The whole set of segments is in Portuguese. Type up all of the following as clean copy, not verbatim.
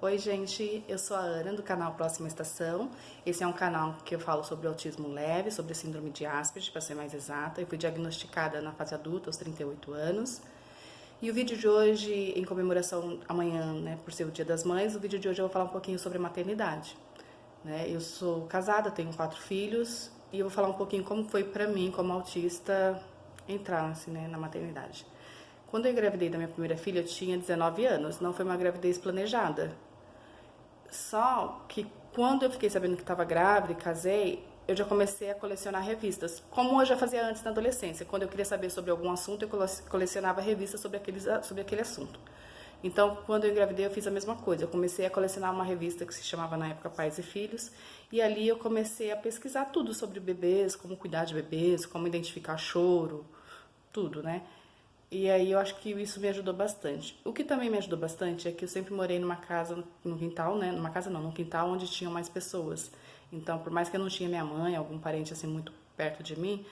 Oi gente, eu sou a Ana do canal Próxima Estação. Esse é um canal que eu falo sobre autismo leve, sobre síndrome de Asperger, para ser mais exata. Eu fui diagnosticada na fase adulta aos 38 anos. E o vídeo de hoje, em comemoração amanhã, né, por ser o Dia das Mães, o vídeo de hoje eu vou falar um pouquinho sobre a maternidade. Eu sou casada, tenho 4 filhos e eu vou falar um pouquinho como foi para mim, como autista, entrar assim, na maternidade. Quando eu engravidei da minha primeira filha, eu tinha 19 anos, não foi uma gravidez planejada. Só que quando eu fiquei sabendo que estava grávida e casei, eu já comecei a colecionar revistas, como eu já fazia antes na adolescência. Quando eu queria saber sobre algum assunto, eu colecionava revistas sobre aquele assunto. Então, quando eu engravidei, eu fiz a mesma coisa. Eu comecei a colecionar uma revista que se chamava na época Pais e Filhos, e ali eu comecei a pesquisar tudo sobre bebês, como cuidar de bebês, como identificar choro, tudo, né? E aí eu acho que isso me ajudou bastante. O que também me ajudou bastante é que eu sempre morei numa casa, no quintal, né? Numa casa não, num quintal onde tinham mais pessoas. Então, por mais que eu não tinha minha mãe, algum parente assim muito perto de mim,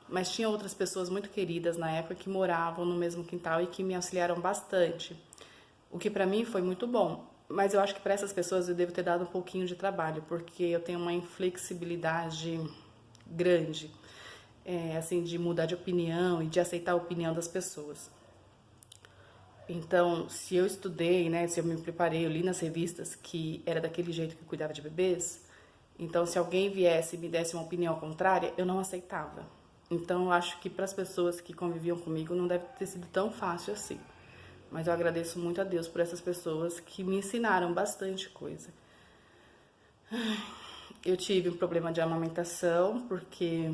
mas tinha outras pessoas muito queridas na época que moravam no mesmo quintal e que me auxiliaram bastante. O que pra mim foi muito bom. Mas eu acho que para essas pessoas eu devo ter dado um pouquinho de trabalho, porque eu tenho uma inflexibilidade grande, assim, de mudar de opinião e de aceitar a opinião das pessoas. Então, se eu estudei, né, se eu me preparei, eu li nas revistas que era daquele jeito que eu cuidava de bebês, então se alguém viesse e me desse uma opinião contrária, eu não aceitava. Então, eu acho que para as pessoas que conviviam comigo não deve ter sido tão fácil assim. Mas eu agradeço muito a Deus por essas pessoas que me ensinaram bastante coisa. Eu tive um problema de amamentação, porque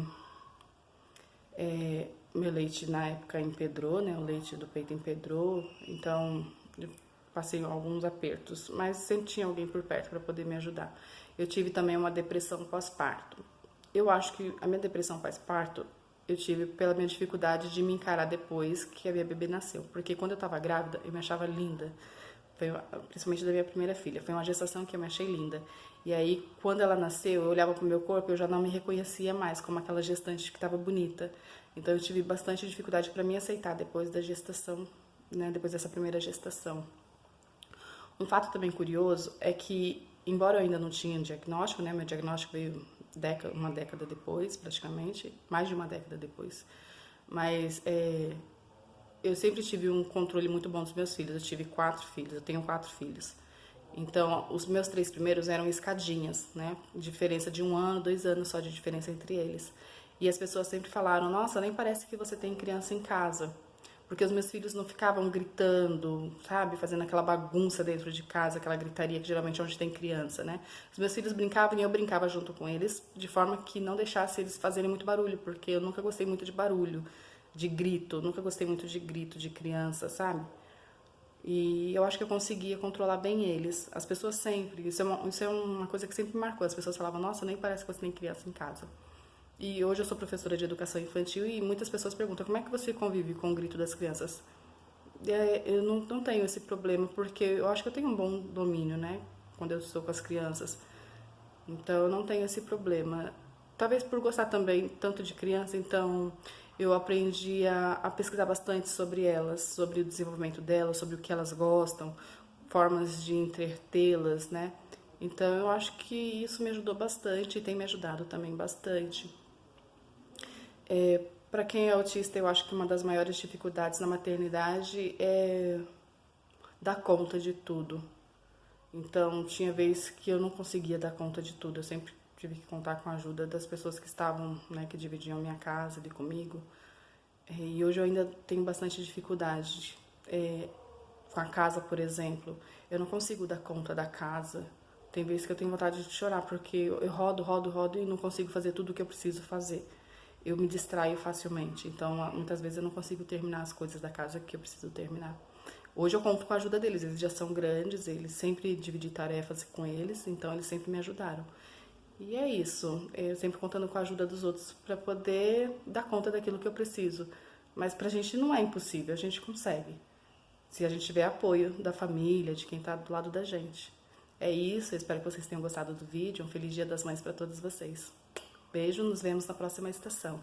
meu leite na época empedrou, né? O leite do peito empedrou, então eu passei alguns apertos, mas sempre tinha alguém por perto para poder me ajudar. Eu tive também uma depressão pós-parto. Eu acho que a minha depressão pós-parto eu tive pela minha dificuldade de me encarar depois que a minha bebê nasceu, porque quando eu estava grávida eu me achava linda. Principalmente da minha primeira filha, foi uma gestação que eu me achei linda. E aí, quando ela nasceu, eu olhava pro meu corpo, eu já não me reconhecia mais como aquela gestante que estava bonita. Então, eu tive bastante dificuldade para me aceitar depois da gestação, né, depois dessa primeira gestação. Um fato também curioso é que, embora eu ainda não tinha diagnóstico, né, meu diagnóstico veio uma década depois, praticamente, mais de uma década depois, mas eu sempre tive um controle muito bom dos meus filhos. Eu tive 4 filhos, eu tenho 4 filhos. Então, os meus 3 primeiros eram escadinhas, né? Diferença de 1 ano, 2 anos só de diferença entre eles. E as pessoas sempre falaram, nossa, nem parece que você tem criança em casa. Porque os meus filhos não ficavam gritando, sabe? Fazendo aquela bagunça dentro de casa, aquela gritaria que geralmente é onde tem criança, né? Os meus filhos brincavam e eu brincava junto com eles, de forma que não deixasse eles fazerem muito barulho, porque eu nunca gostei muito de barulho, de grito, nunca gostei muito de grito de criança, sabe? E eu acho que eu conseguia controlar bem eles. As pessoas sempre, isso é uma coisa que sempre me marcou. As pessoas falavam, nossa, nem parece que você tem criança em casa. E hoje eu sou professora de educação infantil e muitas pessoas perguntam, como é que você convive com o grito das crianças? Eu não tenho esse problema, porque eu acho que eu tenho um bom domínio, né? Quando eu estou com as crianças. Então eu não tenho esse problema. Talvez por gostar também tanto de criança, então eu aprendi a pesquisar bastante sobre elas, sobre o desenvolvimento delas, sobre o que elas gostam, formas de entretê-las, né? Então eu acho que isso me ajudou bastante e tem me ajudado também bastante. Para quem é autista, eu acho que uma das maiores dificuldades na maternidade é dar conta de tudo. Então, tinha vezes que eu não conseguia dar conta de tudo. Eu sempre tive que contar com a ajuda das pessoas que estavam, né, que dividiam a minha casa ali comigo. E hoje eu ainda tenho bastante dificuldade. Com a casa, por exemplo, eu não consigo dar conta da casa. Tem vezes que eu tenho vontade de chorar, porque eu rodo e não consigo fazer tudo o que eu preciso fazer. Eu me distraio facilmente, então muitas vezes eu não consigo terminar as coisas da casa que eu preciso terminar. Hoje eu conto com a ajuda deles, eles já são grandes, eles sempre dividi tarefas com eles, então eles sempre me ajudaram. E é isso, eu sempre contando com a ajuda dos outros para poder dar conta daquilo que eu preciso. Mas pra gente não é impossível, a gente consegue. Se a gente tiver apoio da família, de quem tá do lado da gente. É isso, eu espero que vocês tenham gostado do vídeo. Um feliz Dia das Mães para todos vocês. Beijo, nos vemos na próxima estação.